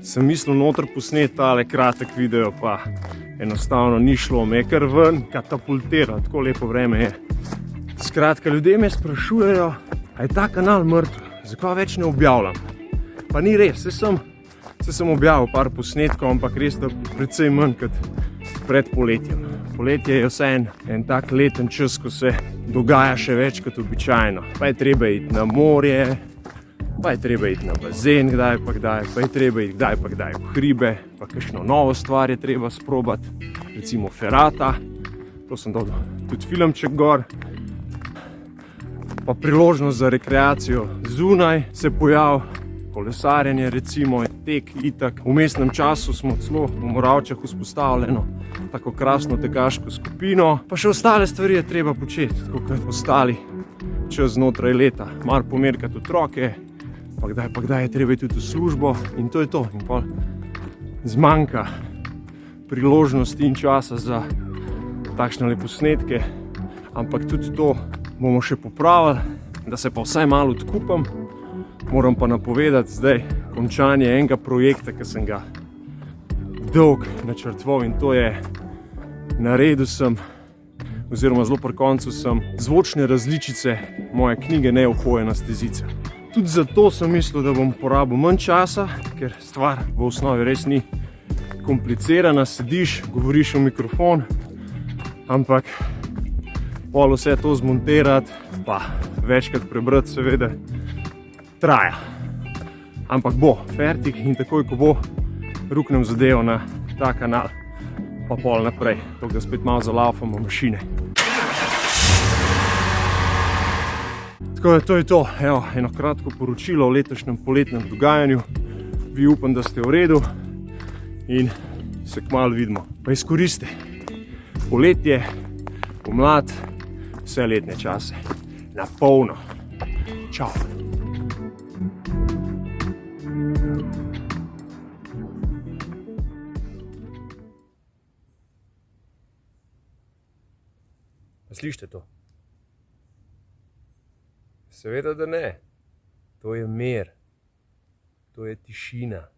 sem mislil noter posneti tale kratek video, pa enostavno ni šlo, me je kar ven katapultiral, tako lepo vreme je. Skratka, ljudje me sprašujejo, a je ta kanal mrtev, zakaj več ne objavljam? Pa ni res, se sem objavil par posnetkov, ampak res da precej manj kot pred poletjem. Poletje je vse en tak leten čas, ko se dogaja še več kot običajno. Pa je treba iti na morje, pa je treba iti na bazen kdaj, pa je treba iti kdaj pa kdaj v hribe, pa kakšno novo stvar je treba sprobati, recimo ferata, to sem dobil tudi filmček gor, pa priložnost za rekreacijo zunaj se pojavi, kolesarjenje recimo, tek itak. V vmesnem času smo celo v Moravčah vzpostavili eno tako krasno tekaško skupino, pa še ostale stvari je treba početi, tako kot ostali čas znotraj leta, malo pomerkati otroke, pa kdaj je treba tudi v službo in to je to. In pa zmanjka priložnosti in časa za takšne posnetke, ampak tudi to bomo še popravili, da se pa vsaj malo odkupam. Moram pa napovedati zdaj končanje enega projekta, ki sem ga dolgo načrtoval, in to je, naredil sem, oziroma zelo pri koncu sem, zvočne različice moje knjige Neohojena stezica. Tudi zato sem mislil, da bom porabil manj časa, ker stvar v osnovi res ni komplicirana, sediš, govoriš v mikrofon, ampak pol vse to zmontirati, pa večkrat prebrati seveda, traja. Ampak bo fertik in takoj, ko bo, ruknem zadevo na ta kanal, pa pol naprej, tako da spet malo zalaufamo mašine. Tako da to je to, evo, eno kratko poročilo o letošnjem poletnem dogajanju. Vi upam, da ste v redu in se kmalu vidimo. Pa izkoriste poletje, pomlad, vse letne čase. Na polno. Čau. Slišite to? Seveda, da ne. To je mir. To je tišina.